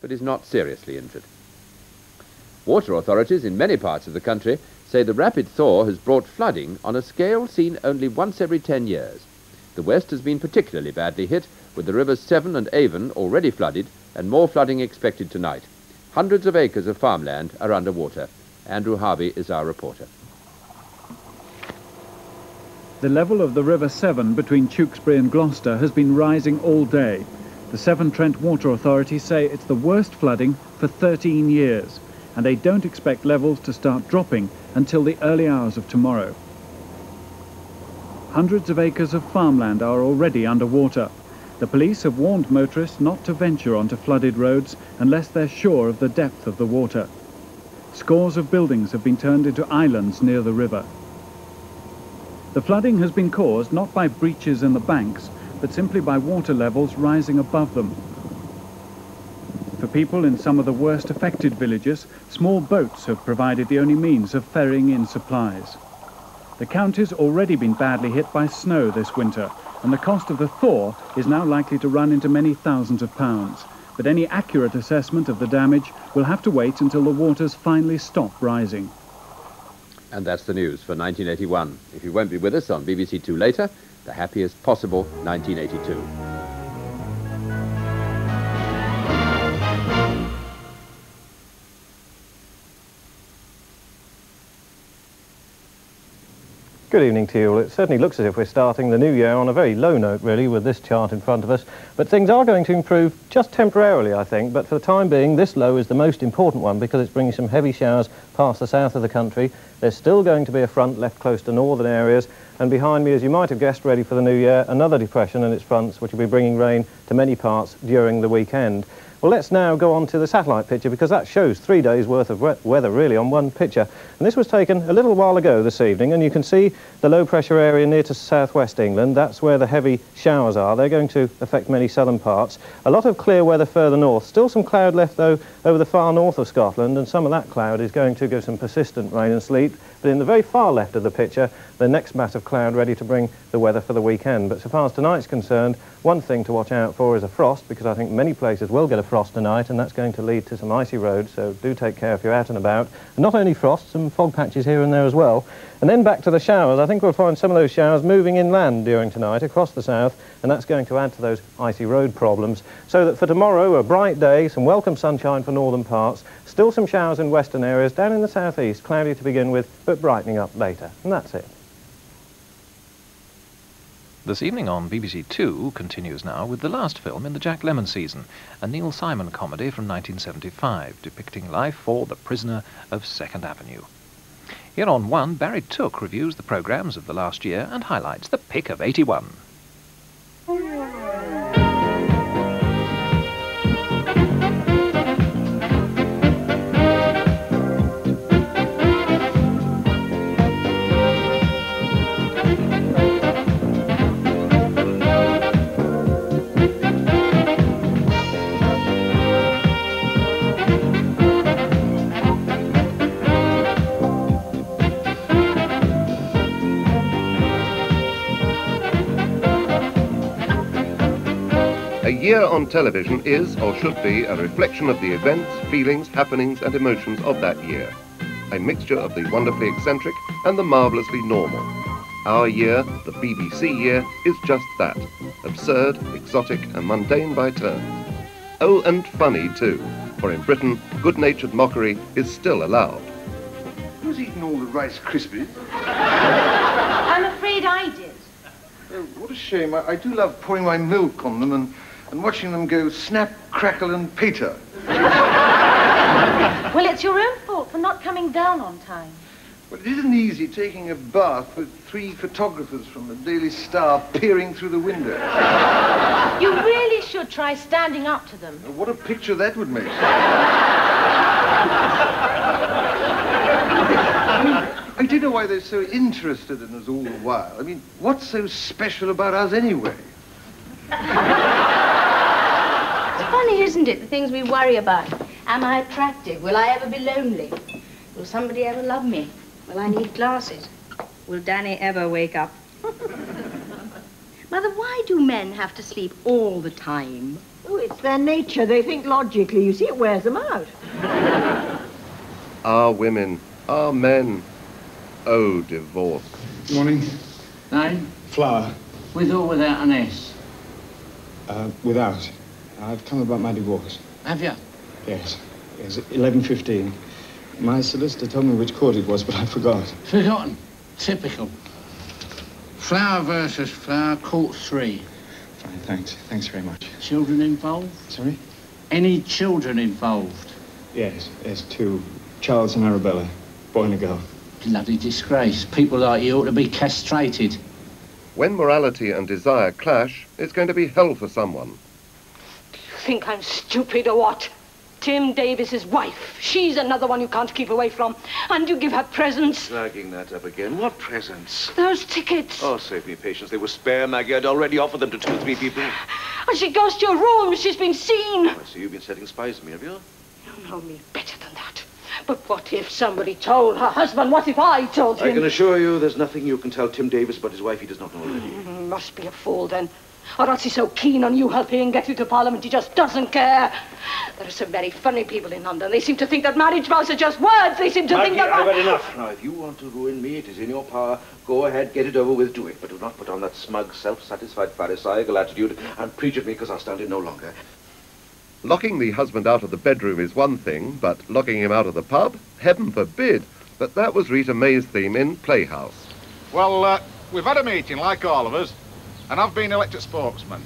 but is not seriously injured. Water authorities in many parts of the country say the rapid thaw has brought flooding on a scale seen only once every 10 years. The west has been particularly badly hit, with the rivers Severn and Avon already flooded and more flooding expected tonight. Hundreds of acres of farmland are under water. Andrew Harvey is our reporter. The level of the River Severn between Tewkesbury and Gloucester has been rising all day. The Severn Trent Water Authority say it's the worst flooding for 13 years, and they don't expect levels to start dropping until the early hours of tomorrow. Hundreds of acres of farmland are already underwater. The police have warned motorists not to venture onto flooded roads unless they're sure of the depth of the water. Scores of buildings have been turned into islands near the river. The flooding has been caused not by breaches in the banks, but simply by water levels rising above them. For people in some of the worst affected villages, small boats have provided the only means of ferrying in supplies. The county's already been badly hit by snow this winter, and the cost of the thaw is now likely to run into many thousands of pounds. But any accurate assessment of the damage will have to wait until the waters finally stop rising. And that's the news for 1981. If you won't be with us on BBC2 later, the happiest possible 1982. Good evening to you all. It certainly looks as if we're starting the new year on a very low note, really, with this chart in front of us. But things are going to improve just temporarily, I think. But for the time being, this low is the most important one because it's bringing some heavy showers past the south of the country. There's still going to be a front left close to northern areas. And behind me, as you might have guessed, ready for the new year, another depression and its fronts, which will be bringing rain to many parts during the weekend. Well, let's now go on to the satellite picture because that shows 3 days' worth of weather really on one picture. And this was taken a little while ago this evening, and you can see the low pressure area near to southwest England. That's where the heavy showers are. They're going to affect many southern parts. A lot of clear weather further north. Still some cloud left though over the far north of Scotland, and some of that cloud is going to give some persistent rain and sleet. But in the very far left of the picture, the next mass of cloud ready to bring the weather for the weekend. But so far as tonight's concerned, one thing to watch out for is a frost, because I think many places will get a frost tonight, and that's going to lead to some icy roads, so do take care if you're out and about. And not only frost, some fog patches here and there as well. And then back to the showers. I think we'll find some of those showers moving inland during tonight across the south, and that's going to add to those icy road problems. So that for tomorrow, a bright day, some welcome sunshine for northern parts, still some showers in western areas, down in the southeast, cloudy to begin with, but brightening up later. And that's it. This evening on BBC Two continues now with the last film in the Jack Lemmon season, a Neil Simon comedy from 1975, depicting life for the prisoner of 2nd Avenue. Here on One, Barry Took reviews the programmes of the last year and highlights the pick of 81. A year on television is, or should be, a reflection of the events, feelings, happenings and emotions of that year. A mixture of the wonderfully eccentric and the marvellously normal. Our year, the BBC year, is just that. Absurd, exotic and mundane by turns. Oh, and funny too, for in Britain, good-natured mockery is still allowed. Who's eaten all the Rice Krispies? I'm afraid I did. Oh, what a shame. I do love pouring my milk on them and watching them go snap, crackle and peter. Well, it's your own fault for not coming down on time. Well, it isn't easy taking a bath with 3 photographers from the Daily Star peering through the window. You really should try standing up to them. What a picture that would make. I don't know why they're so interested in us all the while. I mean, what's so special about us anyway? It's funny, isn't it, the things we worry about? Am I attractive? Will I ever be lonely? Will somebody ever love me? Will I need glasses? Will Danny ever wake up? Mother, why do men have to sleep all the time? Oh, it's their nature. They think logically. You see, it wears them out. Our women, our men. Oh, divorce. Morning. Name? Flower. With or without an S? Without. I've come about my divorce. Have you? Yes. It's 11:15. My solicitor told me which court it was, but I forgot. Forgotten. Typical. Flower versus Flower, court 3. Fine, thanks. Thanks very much. Children involved? Sorry? Any children involved? Yes, there's 2. Charles and Arabella. Boy and a girl. Bloody disgrace. People like you ought to be castrated. When morality and desire clash, it's going to be hell for someone. Do you think I'm stupid or what? Tim Davis's wife. She's another one you can't keep away from. And you give her presents. Dragging that up again. What presents? Those tickets. Oh, save me patience. They were spare, Maggie. I'd already offered them to 2 or 3 people. And she goes to your room. She's been seen. Oh, I see you've been setting spies on me, have you? You know me better than that. But what if somebody told her husband? What if I told him? I can assure you there's nothing you can tell Tim Davis about his wife he does not know already. He must be a fool, then. Or else he's so keen on you helping him get you to Parliament, he just doesn't care. There are some very funny people in London. They seem to think that marriage vows are just words. They seem to think that... I've had enough. Now, if you want to ruin me, it is in your power. Go ahead, get it over with, do it. But do not put on that smug, self-satisfied pharisaical attitude and preach at me, because I'll stand it no longer. Locking the husband out of the bedroom is one thing, but locking him out of the pub? Heaven forbid. But that was Rita May's theme in Playhouse. Well, we've had a meeting, like all of us, and I've been elected spokesman.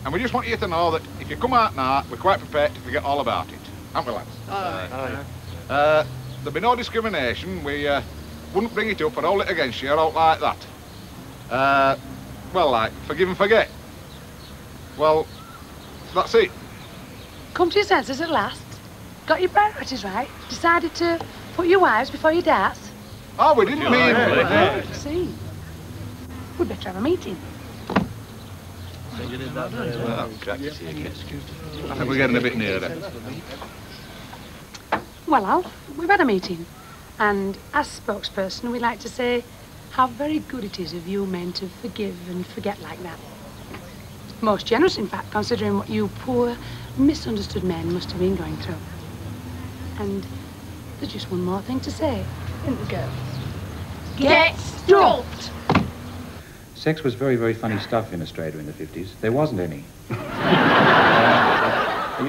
And we just want you to know that if you come out now, we're quite prepared to forget all about it. Aren't we, lads? Aye. There'll be no discrimination. We wouldn't bring it up or hold it against you or out like that. Well, like, forgive and forget. Well, that's it. Come to your senses at last. Got your priorities right. Decided to put your wives before your dads. Oh, we didn't mean... See. We'd better have a meeting. I think we're getting a bit nearer. Well, Al, we've had a meeting. And as spokesperson, we'd like to say how very good it is of you men to forgive and forget like that. Most generous, in fact, considering what you poor, misunderstood men must have been going through. And there's just one more thing to say, isn't there, girls? Get stroked! Sex was very, very funny stuff in Australia in the 50s. There wasn't any.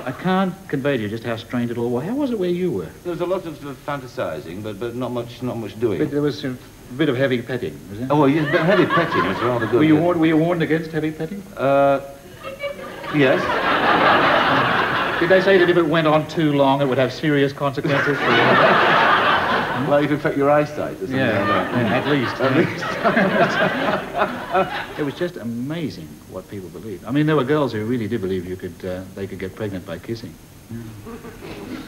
I can't convey to you just how strange it all was. How was it where you were? There was a lot of fantasizing, but not much doing. But there was a bit of heavy petting, was there? Oh, well, yes, but heavy petting was rather good. Were you warned against heavy petting? Yes. Did they say that if it went on too long, it would have serious consequences for you? Well, it'd affect your eyesight or something like that. At least. It was just amazing what people believed. I mean, there were girls who really did believe they could get pregnant by kissing.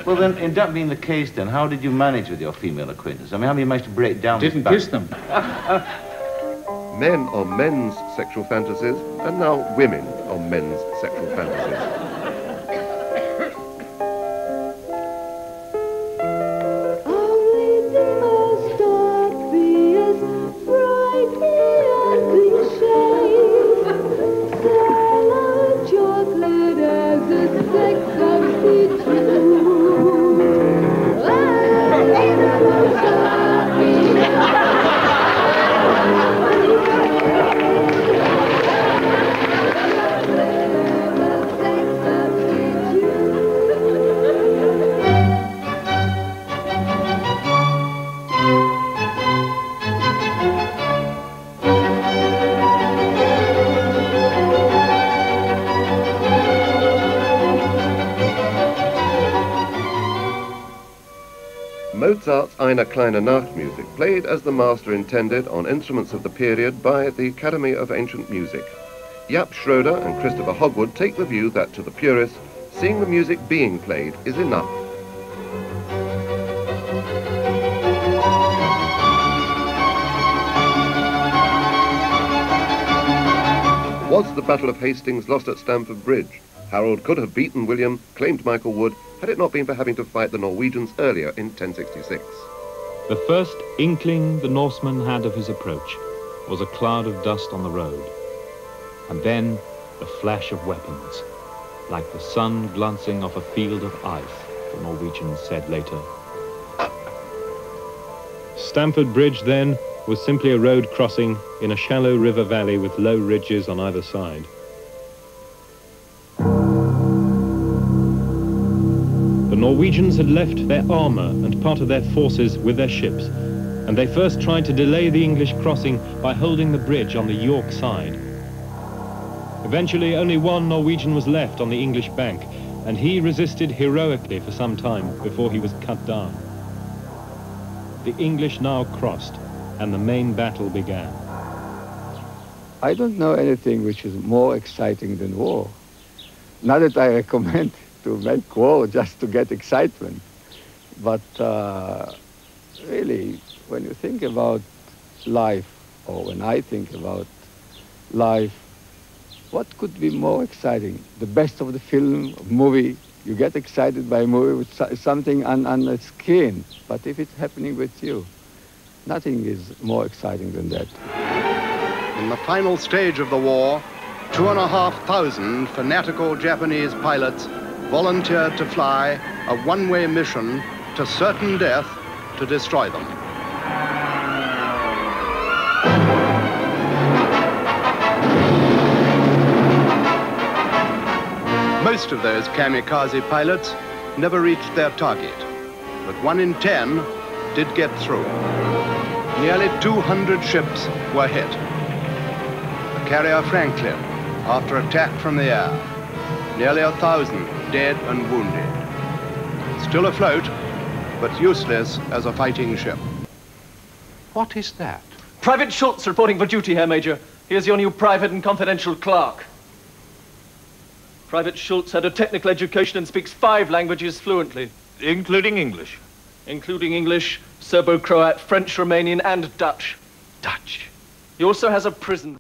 Well, then, in that being the case, then, how did you manage with your female acquaintance? I mean, how did you manage to break down Didn't kiss them. Men on men's sexual fantasies, and now women on men's sexual fantasies. Mozart's Eine kleine Nachtmusik, played as the master intended on instruments of the period by the Academy of Ancient Music. Jaap Schroeder and Christopher Hogwood take the view that to the purist, seeing the music being played is enough. Was the Battle of Hastings lost at Stamford Bridge? Harold could have beaten William, claimed Michael Wood, had it not been for having to fight the Norwegians earlier in 1066. The first inkling the Norseman had of his approach was a cloud of dust on the road, and then the flash of weapons, like the sun glancing off a field of ice, the Norwegians said later. Stamford Bridge, then, was simply a road crossing in a shallow river valley with low ridges on either side. The Norwegians had left their armour and part of their forces with their ships, and they first tried to delay the English crossing by holding the bridge on the York side. Eventually, only one Norwegian was left on the English bank, and he resisted heroically for some time before he was cut down. The English now crossed, and the main battle began. I don't know anything which is more exciting than war. Not that I recommend to make war just to get excitement, but really, when you think about life, or when I think about life, what could be more exciting? The best of the film, movie, you get excited by a movie with something on the screen, but if it's happening with you, nothing is more exciting than that. In the final stage of the war, 2,500 fanatical Japanese pilots volunteered to fly a one-way mission to certain death to destroy them. Most of those kamikaze pilots never reached their target, but 1 in 10 did get through. Nearly 200 ships were hit. The carrier Franklin, after attack from the air, nearly 1,000 dead and wounded. Still afloat, but useless as a fighting ship. What is that? Private Schultz reporting for duty here, Major. Here's your new private and confidential clerk. Private Schultz had a technical education and speaks 5 languages fluently. Including English? Including English, Serbo-Croat, French, Romanian, and Dutch. Dutch. He also has a prison.